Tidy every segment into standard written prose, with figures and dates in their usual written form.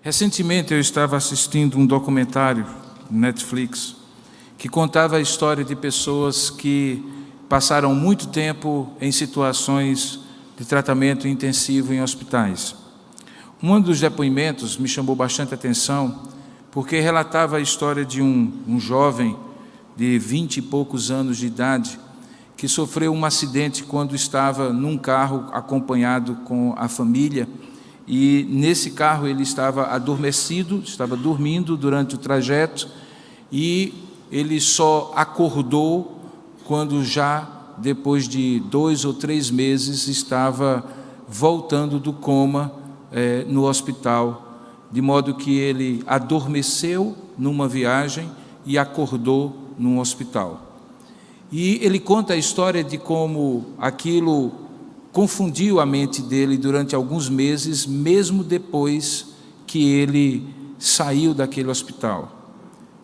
Recentemente eu estava assistindo um documentário no Netflix que contava a história de pessoas que passaram muito tempo em situações de tratamento intensivo em hospitais. Um dos depoimentos me chamou bastante atenção porque relatava a história de um jovem de 20 e poucos anos de idade que sofreu um acidente quando estava num carro acompanhado com a família. E nesse carro ele estava adormecido, estava dormindo durante o trajeto, e ele só acordou quando já depois de 2 ou 3 meses estava voltando do coma no hospital, de modo que ele adormeceu numa viagem e acordou num hospital. E ele conta a história de como aquilo confundiu a mente dele durante alguns meses, mesmo depois que ele saiu daquele hospital.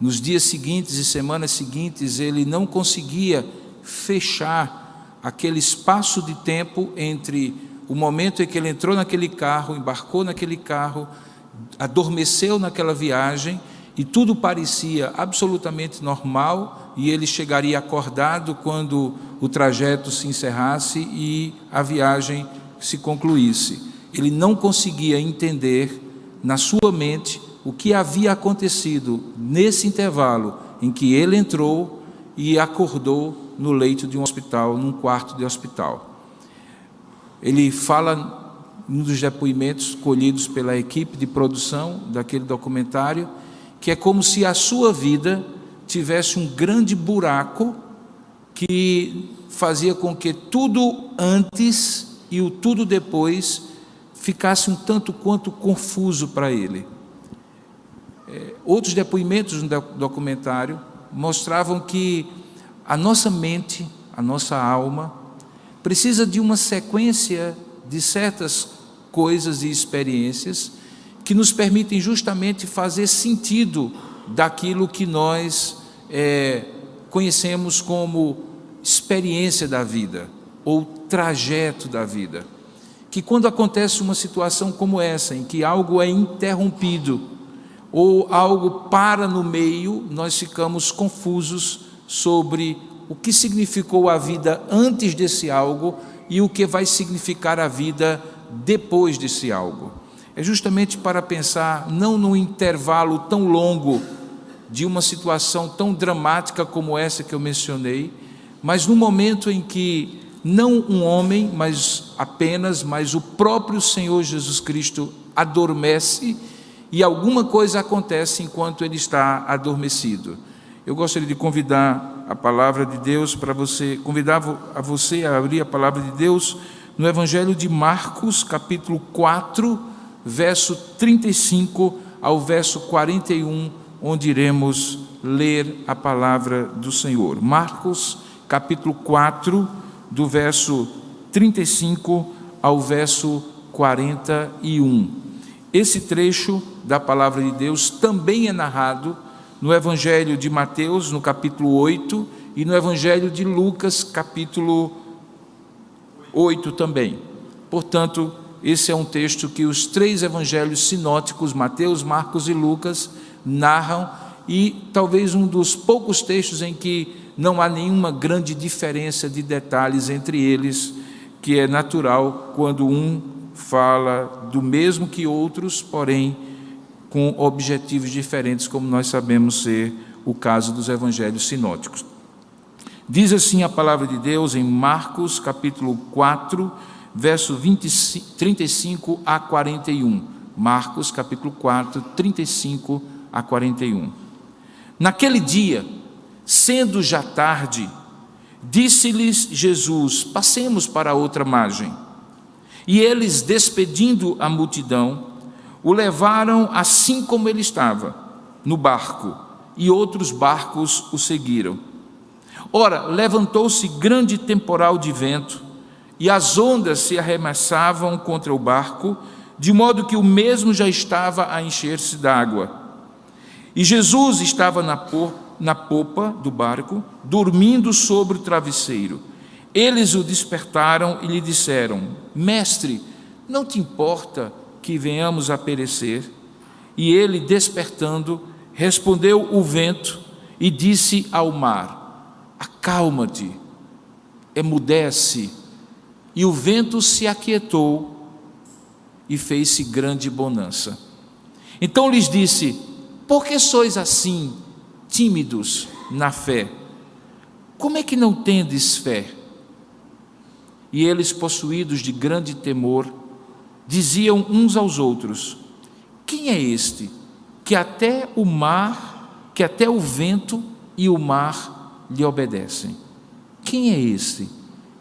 Nos dias seguintes e semanas seguintes, ele não conseguia fechar aquele espaço de tempo entre o momento em que ele entrou naquele carro, embarcou naquele carro, adormeceu naquela viagem, e tudo parecia absolutamente normal, e ele chegaria acordado quando o trajeto se encerrasse e a viagem se concluísse. Ele não conseguia entender na sua mente o que havia acontecido nesse intervalo em que ele entrou e acordou no leito de um hospital, num quarto de hospital. Ele fala, num dos depoimentos colhidos pela equipe de produção daquele documentário, que é como se a sua vida tivesse um grande buraco que fazia com que tudo antes e o tudo depois ficasse um tanto quanto confuso para ele. Outros depoimentos no documentário mostravam que a nossa mente, a nossa alma, precisa de uma sequência de certas coisas e experiências que nos permitem justamente fazer sentido daquilo que nós conhecemos como experiência da vida, ou trajeto da vida. Que quando acontece uma situação como essa, em que algo é interrompido, ou algo para no meio, nós ficamos confusos sobre o que significou a vida antes desse algo e o que vai significar a vida depois desse algo. É justamente para pensar não num intervalo tão longo de uma situação tão dramática como essa que eu mencionei, mas no momento em que não um homem, mas o próprio Senhor Jesus Cristo adormece e alguma coisa acontece enquanto ele está adormecido. Eu gostaria de convidar a palavra de Deus para você, convidar a você a abrir a palavra de Deus no Evangelho de Marcos, capítulo 4, verso 35 ao verso 41, onde iremos ler a palavra do Senhor. Marcos, capítulo 4, do verso 35 ao verso 41. Esse trecho da palavra de Deus também é narrado no Evangelho de Mateus, no capítulo 8, e no Evangelho de Lucas, capítulo 8 também. Portanto, esse é um texto que os 3 evangelhos sinóticos, Mateus, Marcos e Lucas, narram, e talvez um dos poucos textos em que não há nenhuma grande diferença de detalhes entre eles, que é natural quando um fala do mesmo que outros, porém com objetivos diferentes, como nós sabemos ser o caso dos evangelhos sinóticos. Diz assim a palavra de Deus em Marcos, capítulo 4, verso 35 a 41. Marcos, capítulo 4, 35 a 41. Naquele dia, sendo já tarde, disse-lhes Jesus: passemos para a outra margem. E eles, despedindo a multidão, o levaram assim como ele estava, no barco, e outros barcos o seguiram. Ora, levantou-se grande temporal de vento, e as ondas se arremessavam contra o barco, de modo que o mesmo já estava a encher-se d'água. E Jesus estava na popa do barco, dormindo sobre o travesseiro. Eles o despertaram e lhe disseram: Mestre, não te importa que venhamos a perecer? E ele, despertando, respondeu o vento e disse ao mar: acalma-te, emudece. E o vento se aquietou e fez-se grande bonança. Então lhes disse: por que sois assim tímidos na fé? Como é que não tendes fé? E eles, possuídos de grande temor, diziam uns aos outros: quem é este que até o mar, que até o vento e o mar lhe obedecem? Quem é este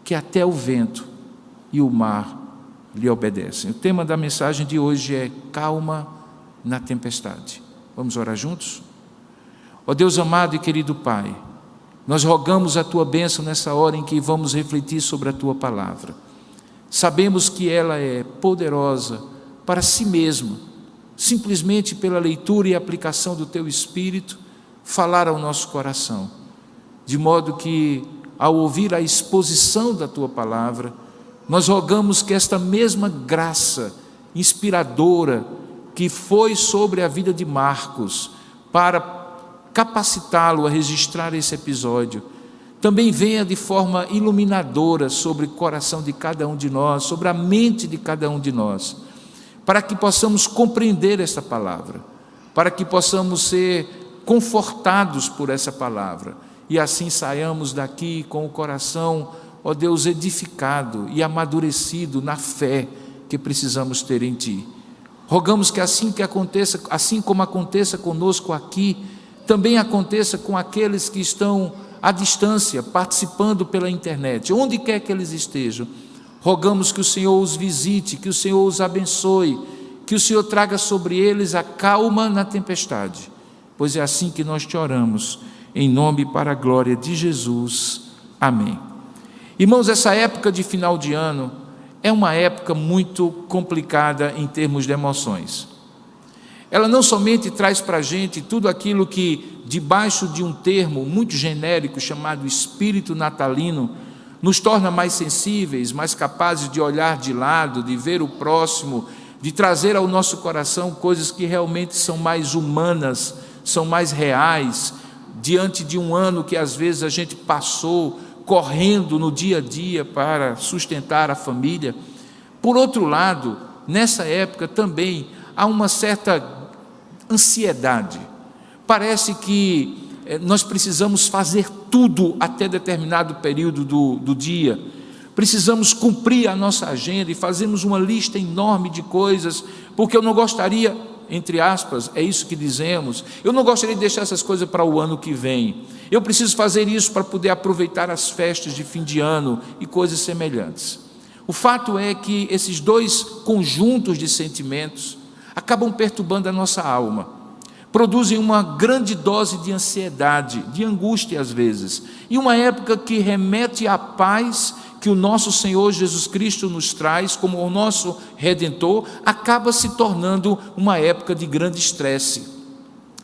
que até o vento e o mar lhe obedecem? O tema da mensagem de hoje é calma na tempestade. Vamos orar juntos? Ó Deus amado e querido Pai, nós rogamos a Tua bênção nessa hora em que vamos refletir sobre a Tua palavra. Sabemos que ela é poderosa para si mesma, simplesmente pela leitura e aplicação do Teu Espírito, falar ao nosso coração, de modo que, ao ouvir a exposição da Tua palavra, nós rogamos que esta mesma graça inspiradora que foi sobre a vida de Marcos, para capacitá-lo a registrar esse episódio, também venha de forma iluminadora sobre o coração de cada um de nós, sobre a mente de cada um de nós, para que possamos compreender esta palavra, para que possamos ser confortados por essa palavra, e assim saiamos daqui com o coração, ó Deus, edificado e amadurecido na fé que precisamos ter em Ti. Rogamos que assim como aconteça conosco aqui, também aconteça com aqueles que estão à distância, participando pela internet, onde quer que eles estejam. Rogamos que o Senhor os visite, que o Senhor os abençoe, que o Senhor traga sobre eles a calma na tempestade, pois é assim que nós te oramos, em nome e para a glória de Jesus. Amém. Irmãos, essa época de final de ano é uma época muito complicada em termos de emoções. Ela não somente traz para a gente tudo aquilo que, debaixo de um termo muito genérico chamado espírito natalino, nos torna mais sensíveis, mais capazes de olhar de lado, de ver o próximo, de trazer ao nosso coração coisas que realmente são mais humanas, são mais reais, diante de um ano que às vezes a gente passou correndo no dia a dia para sustentar a família. Por outro lado, nessa época também há uma certa ansiedade. Parece que nós precisamos fazer tudo até determinado período do dia. Precisamos cumprir a nossa agenda e fazemos uma lista enorme de coisas, porque eu não gostaria, entre aspas, é isso que dizemos, eu não gostaria de deixar essas coisas para o ano que vem. Eu preciso fazer isso para poder aproveitar as festas de fim de ano e coisas semelhantes. O fato é que esses dois conjuntos de sentimentos acabam perturbando a nossa alma, produzem uma grande dose de ansiedade, de angústia às vezes, e uma época que remete à paz que o nosso Senhor Jesus Cristo nos traz como o nosso Redentor, acaba se tornando uma época de grande estresse.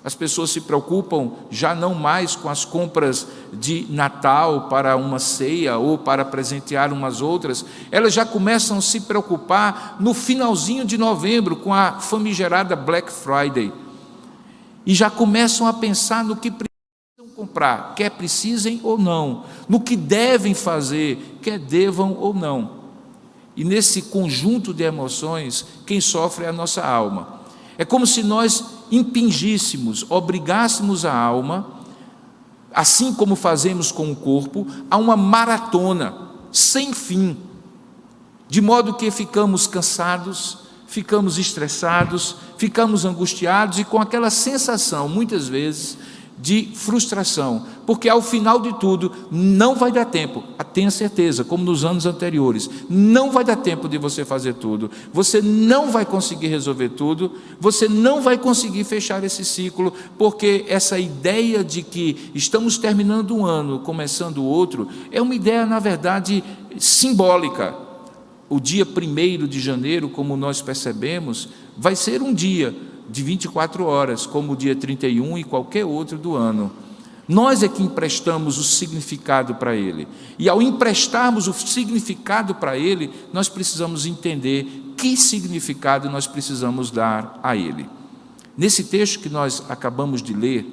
As pessoas se preocupam já não mais com as compras de Natal para uma ceia ou para presentear umas outras, elas já começam a se preocupar no finalzinho de novembro com a famigerada Black Friday, e já começam a pensar no que precisam comprar, quer precisem ou não, no que devem fazer, quer devam ou não. E nesse conjunto de emoções, quem sofre é a nossa alma. É como se nós impingíssemos, obrigássemos a alma, assim como fazemos com o corpo, a uma maratona sem fim, de modo que ficamos cansados, ficamos estressados, ficamos angustiados e com aquela sensação, muitas vezes, de frustração, porque ao final de tudo não vai dar tempo, tenha certeza, como nos anos anteriores, não vai dar tempo de você fazer tudo, você não vai conseguir resolver tudo, você não vai conseguir fechar esse ciclo, porque essa ideia de que estamos terminando um ano, começando outro, é uma ideia, na verdade, simbólica. O dia 1º de janeiro, como nós percebemos, vai ser um dia de 24 horas, como o dia 31 e qualquer outro do ano. Nós é que emprestamos o significado para ele. E ao emprestarmos o significado para ele, nós precisamos entender que significado nós precisamos dar a ele. Nesse texto que nós acabamos de ler,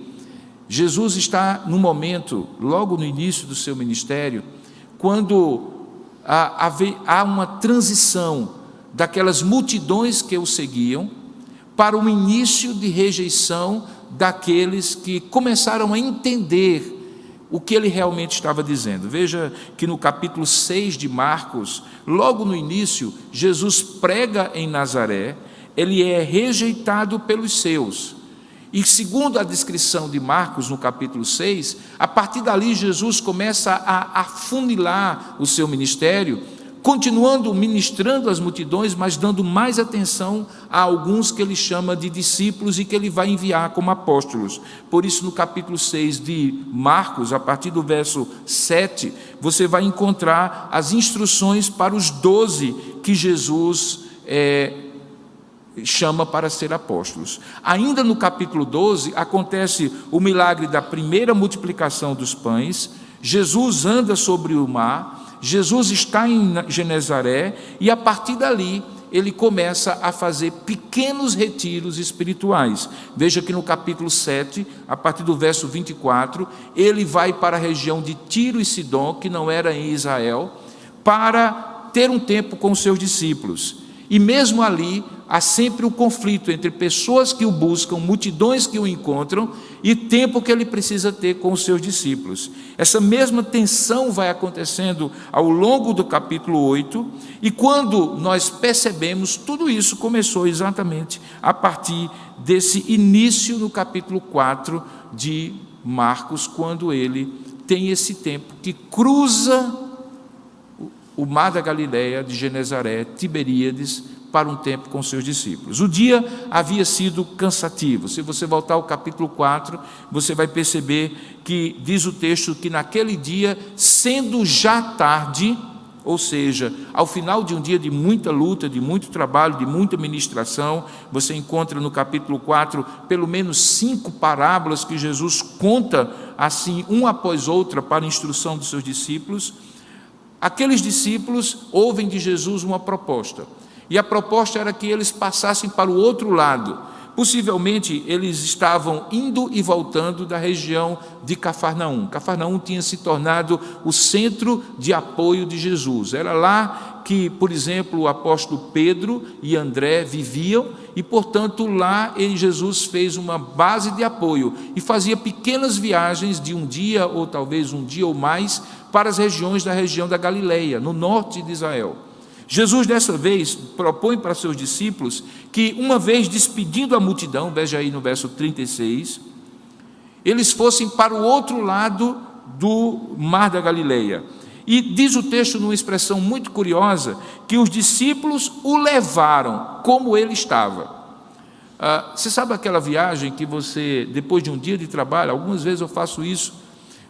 Jesus está no momento, logo no início do seu ministério, quando há uma transição daquelas multidões que o seguiam para um início de rejeição daqueles que começaram a entender o que ele realmente estava dizendo. Veja que no capítulo 6 de Marcos, logo no início, Jesus prega em Nazaré, ele é rejeitado pelos seus. E segundo a descrição de Marcos no capítulo 6, a partir dali Jesus começa a afunilar o seu ministério, continuando ministrando às multidões, mas dando mais atenção a alguns que ele chama de discípulos e que ele vai enviar como apóstolos. Por isso, no capítulo 6 de Marcos, a partir do verso 7, você vai encontrar as instruções para os 12 que Jesus chama para ser apóstolos. Ainda no capítulo 12, acontece o milagre da primeira multiplicação dos pães. Jesus anda sobre o mar, Jesus está em Genezaré, e a partir dali ele começa a fazer pequenos retiros espirituais. Veja que no capítulo 7, a partir do verso 24, ele vai para a região de Tiro e Sidom, que não era em Israel, para ter um tempo com os seus discípulos. E mesmo ali, há sempre o conflito entre pessoas que o buscam, multidões que o encontram, e tempo que ele precisa ter com os seus discípulos. Essa mesma tensão vai acontecendo ao longo do capítulo 8, e quando nós percebemos, tudo isso começou exatamente a partir desse início no capítulo 4 de Marcos, quando ele tem esse tempo que cruza o mar da Galileia, de Genezaré, Tiberíades, para um tempo com seus discípulos. O dia havia sido cansativo. Se você voltar ao capítulo 4, você vai perceber que diz o texto que naquele dia, sendo já tarde, ou seja, ao final de um dia de muita luta, de muito trabalho, de muita ministração, você encontra no capítulo 4 pelo menos 5 parábolas que Jesus conta assim, uma após outra, para a instrução dos seus discípulos. Aqueles discípulos ouvem de Jesus uma proposta, e a proposta era que eles passassem para o outro lado. Possivelmente eles estavam indo e voltando da região de Cafarnaum. Cafarnaum tinha se tornado o centro de apoio de Jesus. Era lá que, por exemplo, o apóstolo Pedro e André viviam, e, portanto, lá Jesus fez uma base de apoio e fazia pequenas viagens de um dia, ou talvez um dia ou mais, para as regiões da região da Galileia, no norte de Israel. Jesus, dessa vez, propõe para seus discípulos que, uma vez despedindo a multidão, veja aí no verso 36, eles fossem para o outro lado do mar da Galileia. E diz o texto, numa expressão muito curiosa, que os discípulos o levaram como ele estava. Você sabe aquela viagem que você, depois de um dia de trabalho, algumas vezes eu faço isso,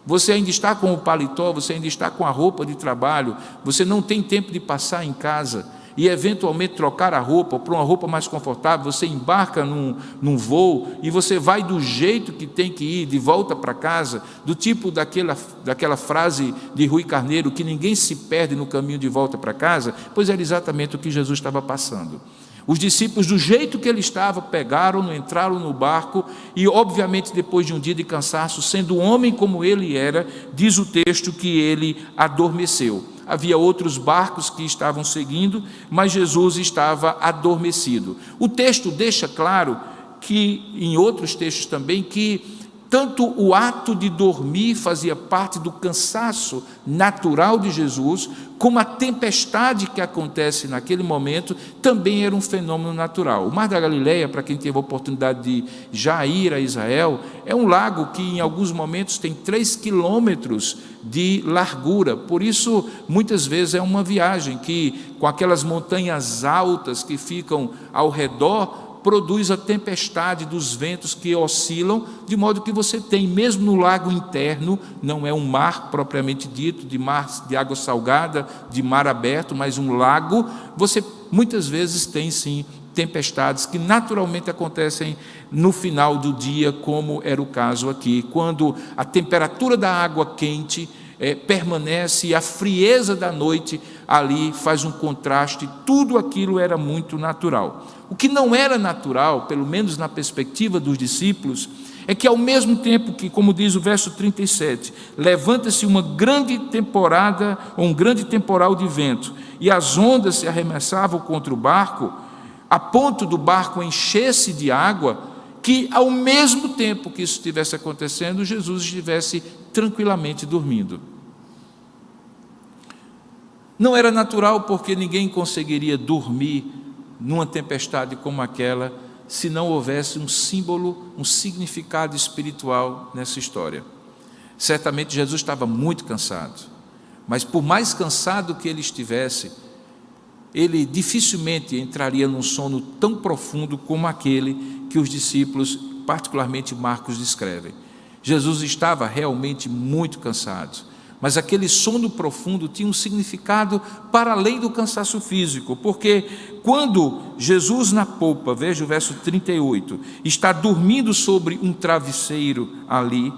você ainda está com o paletó, você ainda está com a roupa de trabalho, você não tem tempo de passar em casa e eventualmente trocar a roupa para uma roupa mais confortável, você embarca num voo e você vai do jeito que tem que ir, de volta para casa, do tipo daquela frase de Rui Carneiro, que ninguém se perde no caminho de volta para casa. Pois era exatamente o que Jesus estava passando. Os discípulos, do jeito que ele estava, pegaram, entraram no barco e, obviamente, depois de um dia de cansaço, sendo homem como ele era, diz o texto que ele adormeceu. Havia outros barcos que estavam seguindo, mas Jesus estava adormecido. O texto deixa claro que, em outros textos também, que tanto o ato de dormir fazia parte do cansaço natural de Jesus, como a tempestade que acontece naquele momento também era um fenômeno natural. O Mar da Galileia, para quem teve a oportunidade de já ir a Israel, é um lago que em alguns momentos tem 3 quilômetros de largura. Por isso, muitas vezes é uma viagem que, com aquelas montanhas altas que ficam ao redor, produz a tempestade dos ventos que oscilam, de modo que você tem, mesmo no lago interno, não é um mar propriamente dito, de água salgada, de mar aberto, mas um lago, você muitas vezes tem sim tempestades que naturalmente acontecem no final do dia, como era o caso aqui, quando a temperatura da água quente permanece e a frieza da noite ali faz um contraste, tudo aquilo era muito natural. O O que não era natural, pelo menos na perspectiva dos discípulos, é que ao mesmo tempo que, como diz o verso 37, levanta-se uma grande temporada, ou um grande temporal de vento, e as ondas se arremessavam contra o barco, a ponto do barco encher-se de água, que ao mesmo tempo que isso estivesse acontecendo, Jesus estivesse tranquilamente dormindo. Não era natural porque ninguém conseguiria dormir numa tempestade como aquela se não houvesse um símbolo, um significado espiritual nessa história. Certamente Jesus estava muito cansado, mas por mais cansado que ele estivesse, ele dificilmente entraria num sono tão profundo como aquele que os discípulos, particularmente Marcos, descrevem. Jesus estava realmente muito cansado, mas aquele sono profundo tinha um significado para além do cansaço físico, porque quando Jesus na popa, veja o verso 38, está dormindo sobre um travesseiro ali,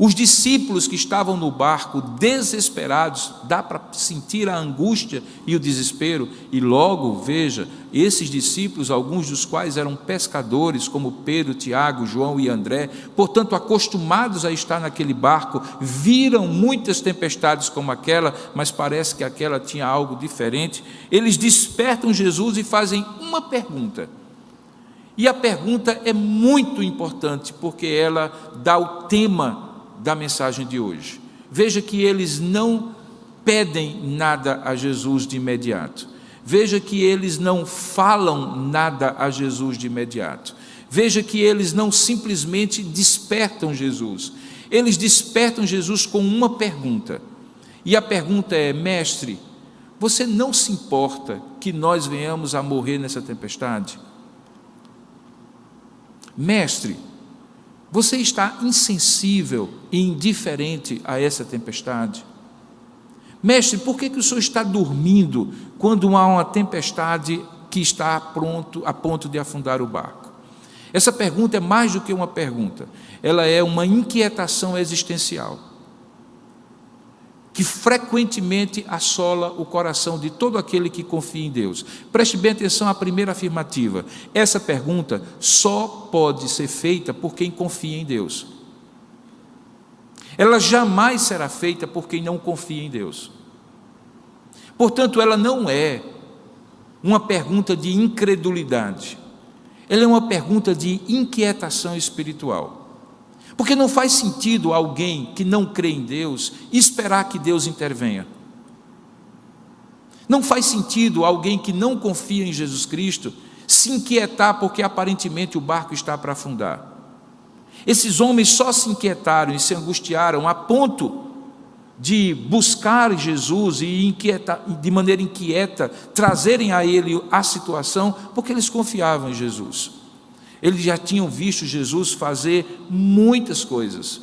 os discípulos que estavam no barco desesperados, dá para sentir a angústia e o desespero, e logo, veja, esses discípulos, alguns dos quais eram pescadores, como Pedro, Tiago, João e André, portanto acostumados a estar naquele barco, viram muitas tempestades como aquela, mas parece que aquela tinha algo diferente. Eles despertam Jesus e fazem uma pergunta, e a pergunta é muito importante, porque ela dá o tema da mensagem de hoje. Veja que eles não pedem nada a Jesus de imediato. Veja que eles não falam nada a Jesus de imediato. Veja que eles não simplesmente despertam Jesus. Eles despertam Jesus com uma pergunta. E a pergunta é: mestre, você não se importa que nós venhamos a morrer nessa tempestade? Mestre, você está insensível e indiferente a essa tempestade? Mestre, por que o senhor está dormindo quando há uma tempestade que está a ponto de afundar o barco? Essa pergunta é mais do que uma pergunta, ela é uma inquietação existencial, que frequentemente assola o coração de todo aquele que confia em Deus. Preste bem atenção à primeira afirmativa. Essa pergunta só pode ser feita por quem confia em Deus. Ela jamais será feita por quem não confia em Deus. Portanto, ela não é uma pergunta de incredulidade. Ela é uma pergunta de inquietação espiritual. Porque não faz sentido alguém que não crê em Deus esperar que Deus intervenha. Não faz sentido alguém que não confia em Jesus Cristo se inquietar porque aparentemente o barco está para afundar. Esses homens só se inquietaram e se angustiaram a ponto de buscar Jesus e de maneira inquieta trazerem a ele a situação, porque eles confiavam em Jesus. Eles já tinham visto Jesus fazer muitas coisas,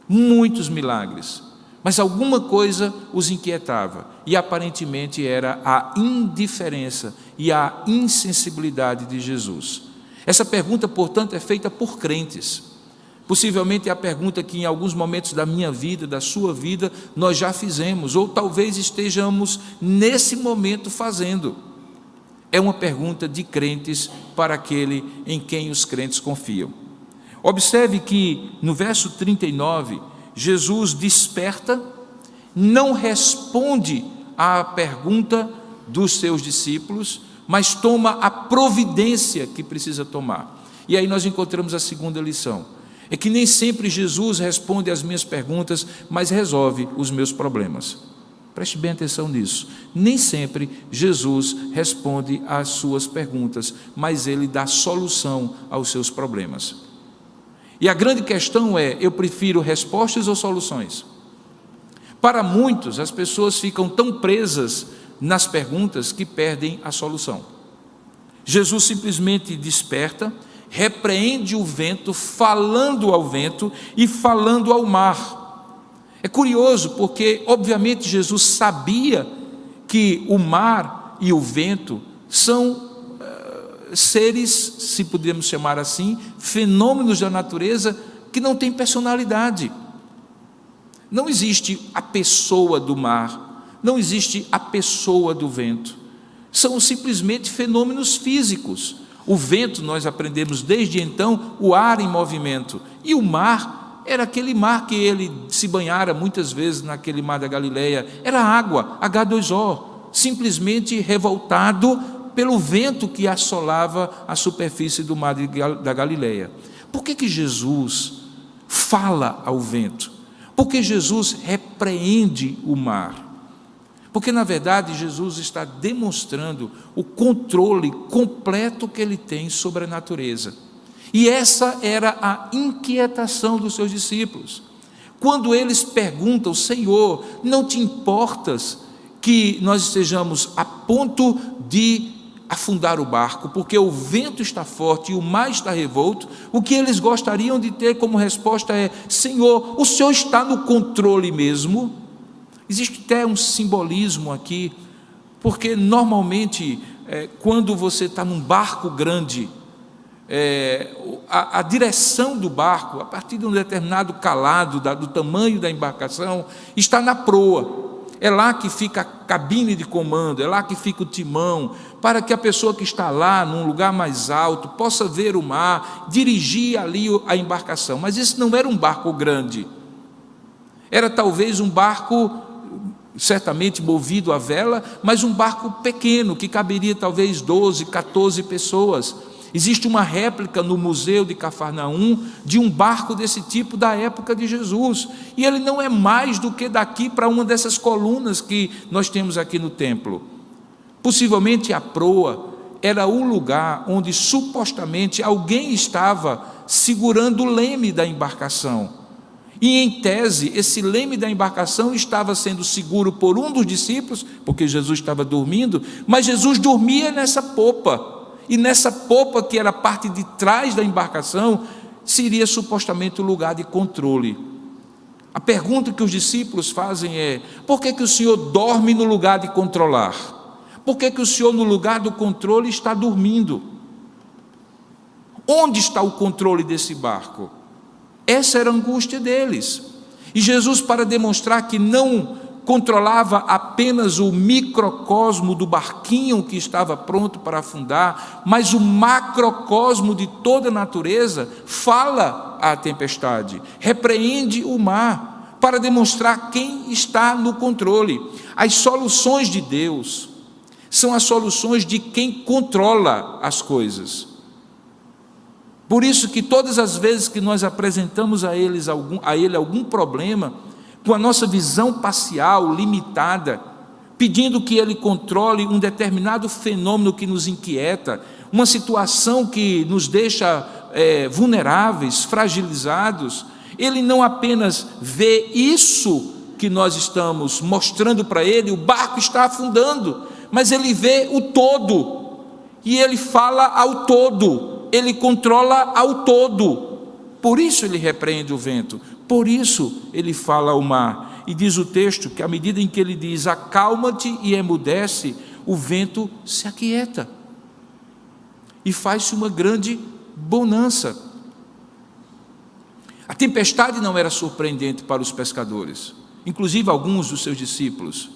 muitos milagres, mas alguma coisa os inquietava, e aparentemente era a indiferença e a insensibilidade de Jesus. Essa pergunta, portanto, é feita por crentes. Possivelmente é a pergunta que em alguns momentos da minha vida, da sua vida, nós já fizemos, ou talvez estejamos nesse momento fazendo. É uma pergunta de crentes para aquele em quem os crentes confiam. Observe que no verso 39, Jesus desperta, não responde à pergunta dos seus discípulos, mas toma a providência que precisa tomar. E aí nós encontramos a segunda lição. É que nem sempre Jesus responde às minhas perguntas, mas resolve os meus problemas. Preste bem atenção nisso. Nem sempre Jesus responde às suas perguntas, mas ele dá solução aos seus problemas. E a grande questão é: eu prefiro respostas ou soluções? Para muitos, as pessoas ficam tão presas nas perguntas que perdem a solução. Jesus simplesmente desperta, repreende o vento, falando ao vento e falando ao mar. É curioso porque, obviamente, Jesus sabia que o mar e o vento são seres, se pudermos chamar assim, fenômenos da natureza que não têm personalidade. Não existe a pessoa do mar, não existe a pessoa do vento. São simplesmente fenômenos físicos. O vento, nós aprendemos desde então, o ar em movimento. E o mar era aquele mar que ele se banhara muitas vezes naquele mar da Galileia. Era água, H2O, simplesmente revoltado pelo vento que assolava a superfície do mar da Galileia. Por que Jesus fala ao vento? Porque Jesus repreende o mar. Porque, na verdade, Jesus está demonstrando o controle completo que ele tem sobre a natureza. E essa era a inquietação dos seus discípulos. Quando eles perguntam: Senhor, não te importas que nós estejamos a ponto de afundar o barco, porque o vento está forte e o mar está revolto? O que eles gostariam de ter como resposta é: Senhor, o Senhor está no controle mesmo? Existe até um simbolismo aqui, porque normalmente, quando você está num barco grande, a direção do barco, a partir de um determinado calado, do tamanho da embarcação, está na proa. É lá que fica a cabine de comando, é lá que fica o timão, para que a pessoa que está lá, num lugar mais alto, possa ver o mar, dirigir ali a embarcação. Mas esse não era um barco grande, era talvez um barco certamente movido a vela, mas um barco pequeno, que caberia talvez 12, 14 pessoas. Existe uma réplica no museu de Cafarnaum de um barco desse tipo da época de Jesus, e ele não é mais do que daqui para uma dessas colunas que nós temos aqui no templo. Possivelmente a proa era o lugar onde supostamente alguém estava segurando o leme da embarcação. E em tese, esse leme da embarcação estava sendo seguro por um dos discípulos, porque Jesus estava dormindo, mas Jesus dormia nessa popa, e nessa popa, que era a parte de trás da embarcação, seria supostamente o lugar de controle. A pergunta que os discípulos fazem é: por que o Senhor dorme no lugar de controlar? Por que o Senhor, no lugar do controle, está dormindo? Onde está o controle desse barco? Essa era a angústia deles. E Jesus, para demonstrar que não controlava apenas o microcosmo do barquinho que estava pronto para afundar, mas o macrocosmo de toda a natureza, fala à tempestade, repreende o mar, para demonstrar quem está no controle. As soluções de Deus são as soluções de quem controla as coisas. Por isso que todas as vezes que nós apresentamos a ele algum problema, com a nossa visão parcial, limitada, pedindo que ele controle um determinado fenômeno que nos inquieta, uma situação que nos deixa vulneráveis, fragilizados, ele não apenas vê isso que nós estamos mostrando para ele, o barco está afundando, mas ele vê o todo, e ele fala ao todo, ele controla ao todo. Por isso ele repreende o vento, por isso ele fala ao mar. E diz o texto que à medida em que ele diz: acalma-te e emudece, o vento se aquieta e faz-se uma grande bonança. A tempestade não era surpreendente para os pescadores, inclusive alguns dos seus discípulos.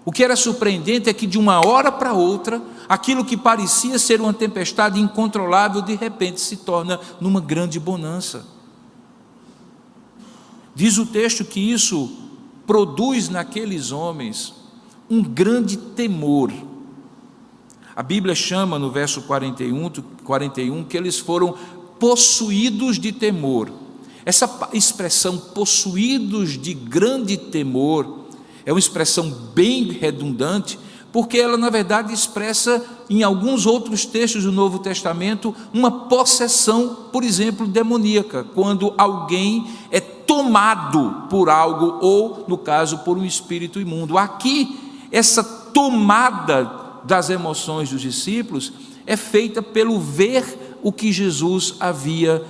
O que era surpreendente é que de uma hora para outra, aquilo que parecia ser uma tempestade incontrolável, de repente se torna numa grande bonança. Diz o texto que isso produz naqueles homens um grande temor. A Bíblia chama no verso 41 que eles foram possuídos de temor. Essa expressão, possuídos de grande temor, é uma expressão bem redundante, porque ela na verdade expressa em alguns outros textos do Novo Testamento uma possessão, por exemplo, demoníaca, quando alguém é tomado por algo, ou no caso por um espírito imundo. Aqui, essa tomada das emoções dos discípulos é feita pelo ver o que Jesus havia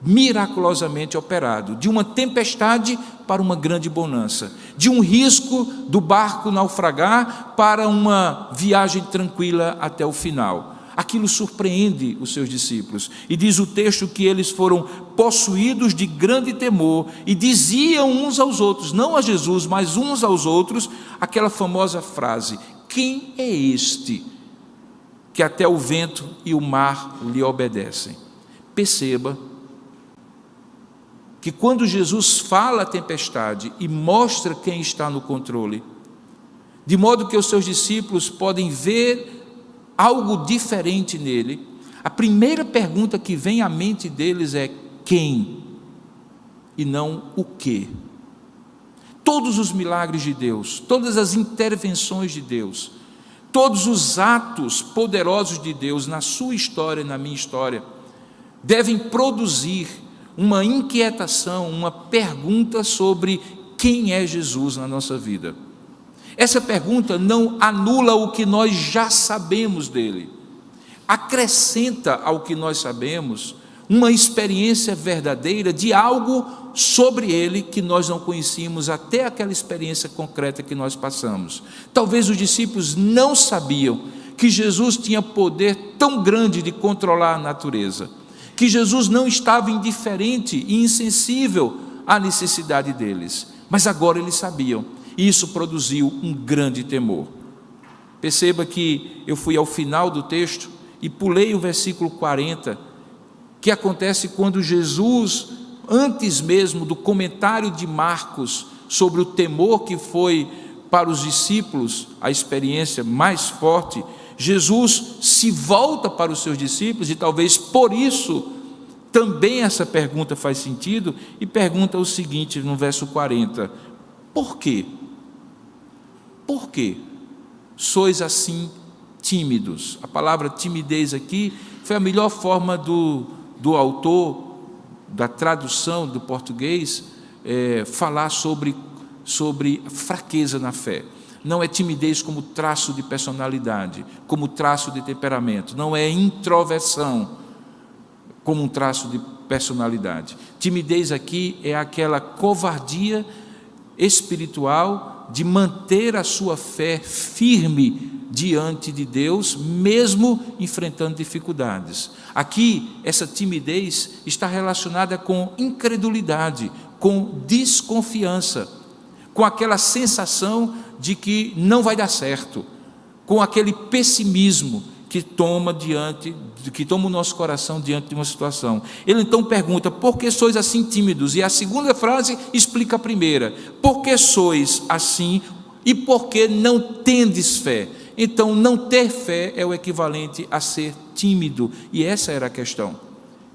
miraculosamente operado, de uma tempestade para uma grande bonança, de um risco do barco naufragar para uma viagem tranquila até o final. Aquilo surpreende os seus discípulos, e diz o texto que eles foram possuídos de grande temor, e diziam uns aos outros, não a Jesus, mas uns aos outros, aquela famosa frase: quem é este que até o vento e o mar lhe obedecem. Perceba que quando Jesus fala à tempestade e mostra quem está no controle, de modo que os seus discípulos podem ver algo diferente nele, a primeira pergunta que vem à mente deles é quem e não o quê. Todos os milagres de Deus, todas as intervenções de Deus, todos os atos poderosos de Deus na sua história e na minha história, devem produzir uma inquietação, uma pergunta sobre quem é Jesus na nossa vida. Essa pergunta não anula o que nós já sabemos dele, acrescenta ao que nós sabemos uma experiência verdadeira de algo sobre ele que nós não conhecíamos até aquela experiência concreta que nós passamos. Talvez os discípulos não sabiam que Jesus tinha poder tão grande de controlar a natureza, que Jesus não estava indiferente e insensível à necessidade deles, mas agora eles sabiam, e isso produziu um grande temor. Perceba que eu fui ao final do texto e pulei o versículo 40, que acontece quando Jesus, antes mesmo do comentário de Marcos sobre o temor que foi para os discípulos a experiência mais forte, Jesus se volta para os seus discípulos, e talvez por isso também essa pergunta faz sentido, e pergunta o seguinte no verso 40: por quê? Por quê sois assim tímidos? A palavra timidez aqui foi a melhor forma do autor, da tradução do português, falar sobre fraqueza na fé. Não é timidez como traço de personalidade, como traço de temperamento, não é introversão como um traço de personalidade. Timidez aqui é aquela covardia espiritual de manter a sua fé firme diante de Deus, mesmo enfrentando dificuldades. Aqui, essa timidez está relacionada com incredulidade, com desconfiança, com aquela sensação de que não vai dar certo, com aquele pessimismo que toma o nosso coração diante de uma situação. Ele então pergunta: por que sois assim tímidos? E a segunda frase explica a primeira: por que sois assim e por que não tendes fé? Então, não ter fé é o equivalente a ser tímido, e essa era a questão.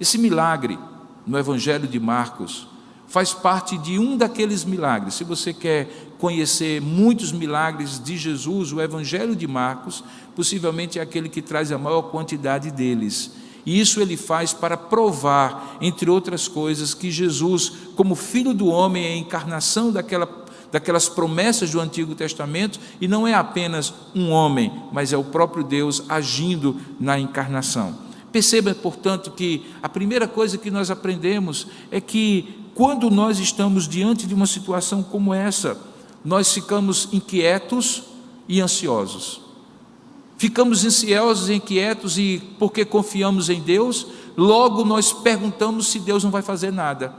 Esse milagre no Evangelho de Marcos faz parte de um daqueles milagres. Se você quer conhecer muitos milagres de Jesus, o Evangelho de Marcos possivelmente é aquele que traz a maior quantidade deles. E isso ele faz para provar, entre outras coisas, que Jesus, como Filho do Homem, é a encarnação daquelas promessas do Antigo Testamento, e não é apenas um homem, mas é o próprio Deus agindo na encarnação. Perceba, portanto, que a primeira coisa que nós aprendemos é que quando nós estamos diante de uma situação como essa, nós ficamos inquietos e ansiosos. Ficamos ansiosos e inquietos, e porque confiamos em Deus, logo nós perguntamos se Deus não vai fazer nada.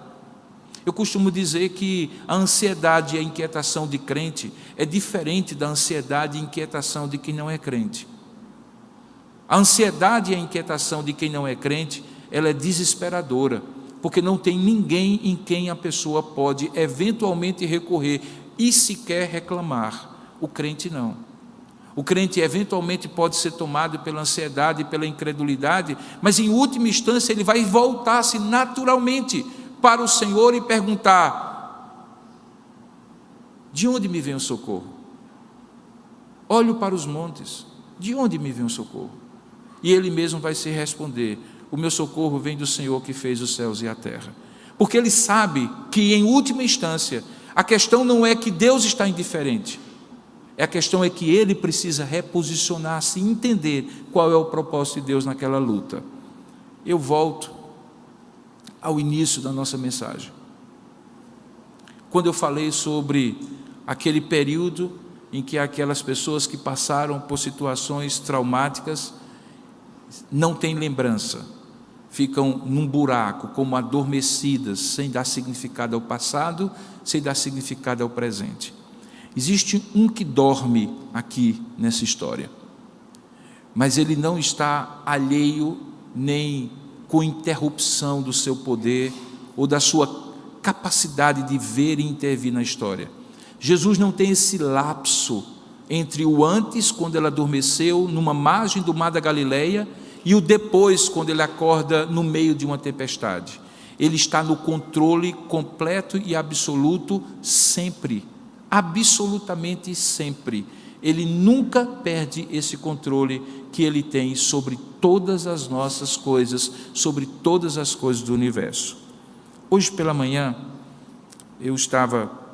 Eu costumo dizer que a ansiedade e a inquietação de crente é diferente da ansiedade e inquietação de quem não é crente. A ansiedade e a inquietação de quem não é crente, ela é desesperadora, porque não tem ninguém em quem a pessoa pode eventualmente recorrer e sequer reclamar. O crente não. O crente eventualmente pode ser tomado pela ansiedade e pela incredulidade, mas em última instância ele vai voltar-se naturalmente para o Senhor e perguntar: de onde me vem o socorro? Olho para os montes, de onde me vem o socorro? E ele mesmo vai se responder: o meu socorro vem do Senhor que fez os céus e a terra. Porque ele sabe que em última instância a questão não é que Deus está indiferente, a questão é que ele precisa reposicionar-se e entender qual é o propósito de Deus naquela luta. Eu volto ao início da nossa mensagem, quando eu falei sobre aquele período em que aquelas pessoas que passaram por situações traumáticas não têm lembrança, ficam num buraco, como adormecidas, sem dar significado ao passado, sem dar significado ao presente. Existe um que dorme aqui nessa história, mas Ele não está alheio nem com interrupção do seu poder ou da sua capacidade de ver e intervir na história. Jesus não tem esse lapso entre o antes, quando ele adormeceu numa margem do mar da Galileia, e o depois, quando ele acorda no meio de uma tempestade. Ele está no controle completo e absoluto sempre, absolutamente sempre. Ele nunca perde esse controle que Ele tem sobre todas as nossas coisas, sobre todas as coisas do universo. Hoje pela manhã,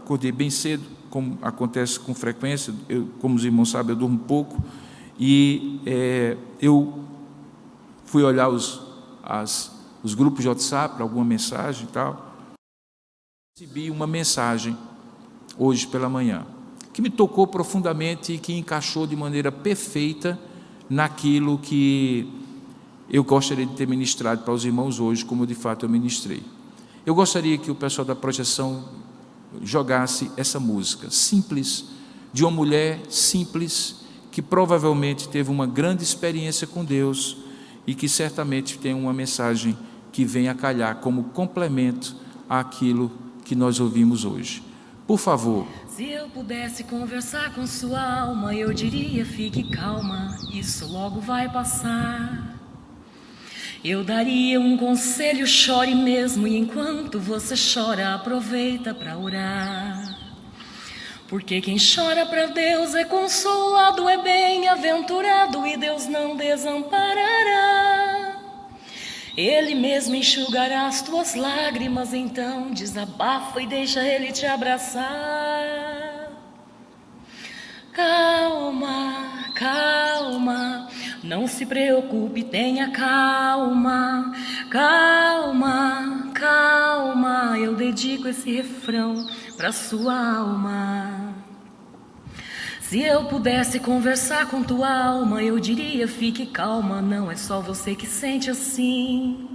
acordei bem cedo, como acontece com frequência, como os irmãos sabem, eu durmo pouco, e eu fui olhar os grupos de WhatsApp para alguma mensagem e tal. Recebi uma mensagem hoje pela manhã, que me tocou profundamente e que encaixou de maneira perfeita naquilo que eu gostaria de ter ministrado para os irmãos hoje, como de fato eu ministrei. Eu gostaria que o pessoal da projeção jogasse essa música simples, de uma mulher simples, que provavelmente teve uma grande experiência com Deus e que certamente tem uma mensagem que vem a calhar como complemento àquilo que nós ouvimos hoje. Por favor. Se eu pudesse conversar com sua alma, eu diria: fique calma, isso logo vai passar. Eu daria um conselho: chore mesmo, e enquanto você chora, aproveita para orar. Porque quem chora para Deus é consolado, é bem-aventurado, e Deus não desamparará. Ele mesmo enxugará as tuas lágrimas, então desabafa e deixa Ele te abraçar. Calma, calma, não se preocupe, tenha calma. Calma, calma, eu dedico esse refrão para sua alma. Se eu pudesse conversar com tua alma, eu diria: fique calma, não é só você que sente assim.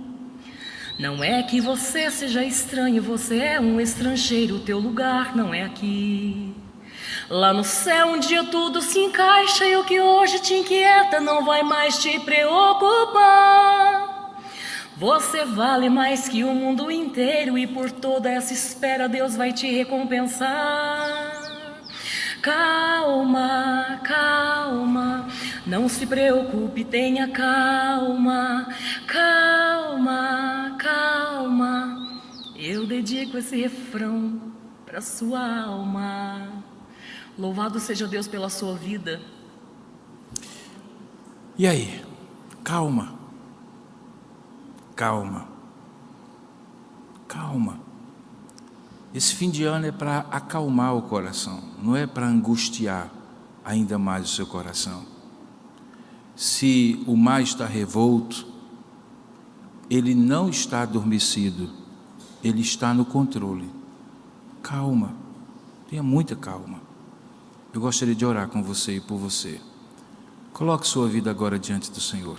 Não é que você seja estranho, você é um estrangeiro, o teu lugar não é aqui. Lá no céu um dia tudo se encaixa, e o que hoje te inquieta não vai mais te preocupar. Você vale mais que o mundo inteiro, e por toda essa espera Deus vai te recompensar. Calma, calma, não se preocupe, tenha calma. Calma, calma, eu dedico esse refrão para sua alma. Louvado seja Deus pela sua vida. E aí? Calma. Calma. Calma. Esse fim de ano é para acalmar o coração, não é para angustiar ainda mais o seu coração. Se o mar está revolto, ele não está adormecido, ele está no controle. Calma, tenha muita calma. Eu gostaria de orar com você e por você. Coloque sua vida agora diante do Senhor.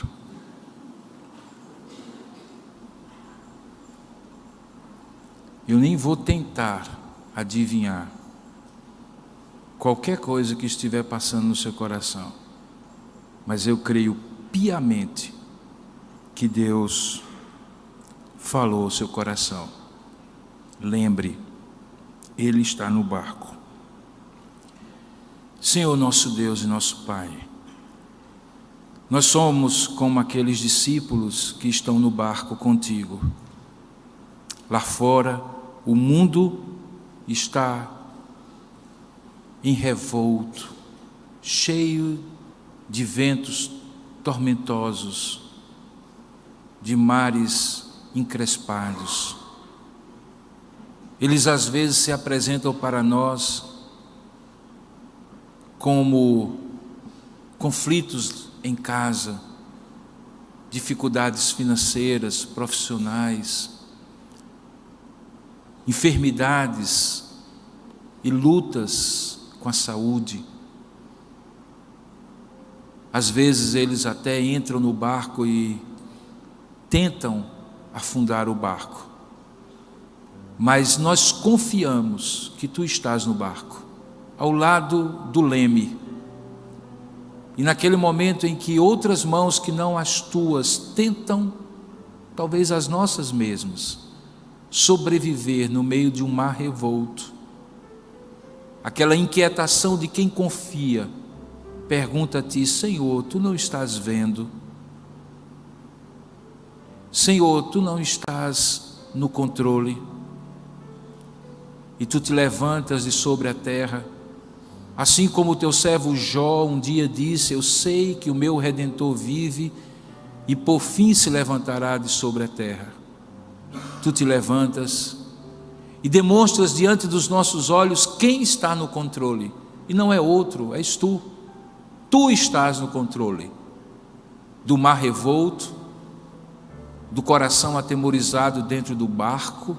Eu nem vou tentar adivinhar qualquer coisa que estiver passando no seu coração, mas eu creio piamente que Deus falou ao seu coração. Lembre, Ele está no barco. Senhor, nosso Deus e nosso Pai, nós somos como aqueles discípulos que estão no barco contigo. Lá fora, o mundo está em revolto, cheio de ventos tormentosos, de mares encrespados. Eles às vezes se apresentam para nós como conflitos em casa, dificuldades financeiras, profissionais, enfermidades e lutas com a saúde. Às vezes eles até entram no barco e tentam afundar o barco, mas nós confiamos que Tu estás no barco, ao lado do leme, E naquele momento em que outras mãos que não as tuas tentam, talvez as nossas mesmas, sobreviver no meio de um mar revolto, aquela inquietação de quem confia, pergunta a ti: Senhor, tu não estás vendo? Senhor, tu não estás no controle? E tu te levantas de sobre a terra, assim como o teu servo Jó um dia disse: eu sei que o meu Redentor vive e por fim se levantará de sobre a terra. Tu te levantas e demonstras diante dos nossos olhos quem está no controle, e não é outro, és tu. Tu estás no controle do mar revolto, do coração atemorizado dentro do barco,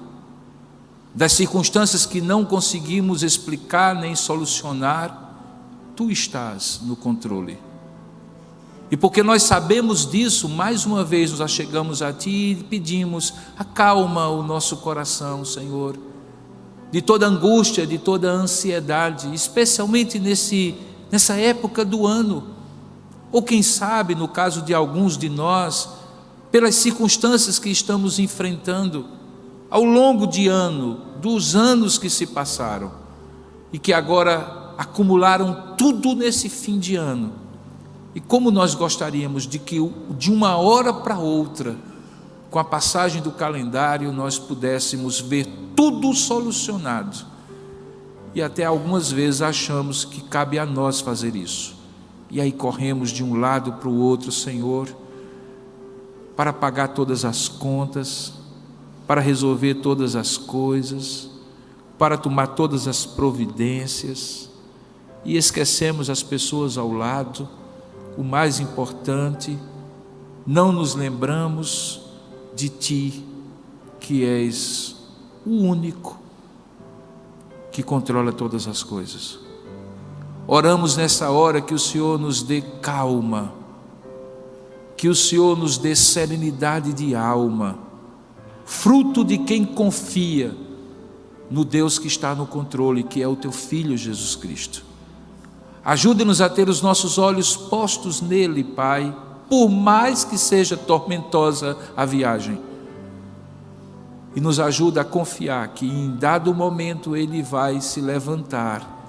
das circunstâncias que não conseguimos explicar nem solucionar. Tu estás no controle. E porque nós sabemos disso, mais uma vez nos achegamos a ti e pedimos: acalma o nosso coração, Senhor, de toda angústia, de toda ansiedade, especialmente nessa época do ano, ou quem sabe, no caso de alguns de nós, pelas circunstâncias que estamos enfrentando ao longo dos anos que se passaram, e que agora acumularam tudo nesse fim de ano. E como nós gostaríamos de que de uma hora para outra, com a passagem do calendário, nós pudéssemos ver tudo solucionado. E até algumas vezes achamos que cabe a nós fazer isso. E aí corremos de um lado para o outro, Senhor, para pagar todas as contas, para resolver todas as coisas, para tomar todas as providências, e esquecemos as pessoas ao lado. O mais importante, não nos lembramos de ti, que és o único que controla todas as coisas. Oramos nessa hora que o Senhor nos dê calma, que o Senhor nos dê serenidade de alma, fruto de quem confia no Deus que está no controle, que é o teu Filho Jesus Cristo. Ajude-nos a ter os nossos olhos postos nele, Pai, por mais que seja tormentosa a viagem. E nos ajuda a confiar que em dado momento ele vai se levantar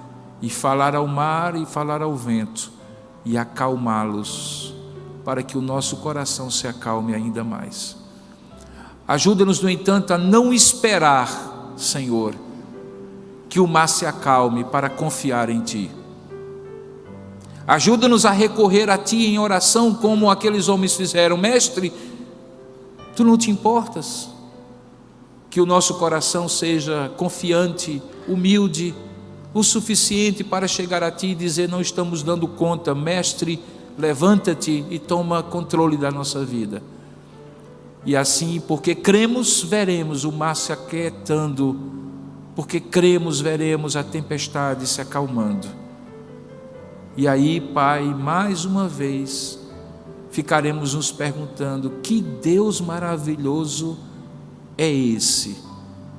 e falar ao mar e falar ao vento e acalmá-los, para que o nosso coração se acalme ainda mais. Ajuda-nos, no entanto, a não esperar, Senhor, que o mar se acalme para confiar em ti. Ajuda-nos a recorrer a ti em oração, como aqueles homens fizeram. Mestre, tu não te importas que o nosso coração seja confiante, humilde, o suficiente para chegar a ti e dizer: não estamos dando conta, mestre, levanta-te e toma controle da nossa vida. E assim, porque cremos, veremos o mar se aquietando, porque cremos, veremos a tempestade se acalmando. E aí, Pai, mais uma vez, ficaremos nos perguntando: que Deus maravilhoso é esse,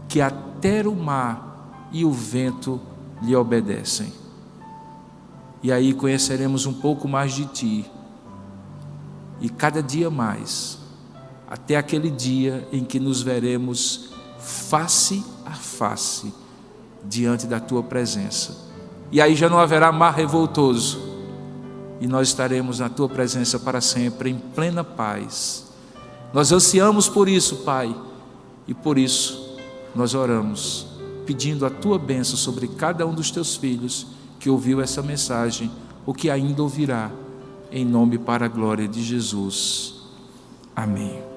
que até o mar e o vento lhe obedecem? E aí conheceremos um pouco mais de ti, e cada dia mais, até aquele dia em que nos veremos face a face diante da tua presença. E aí já não haverá mar revoltoso, e nós estaremos na tua presença para sempre, em plena paz. Nós ansiamos por isso, Pai, e por isso nós oramos, pedindo a tua bênção sobre cada um dos teus filhos que ouviu essa mensagem, ou que ainda ouvirá, em nome e para a glória de Jesus. Amém.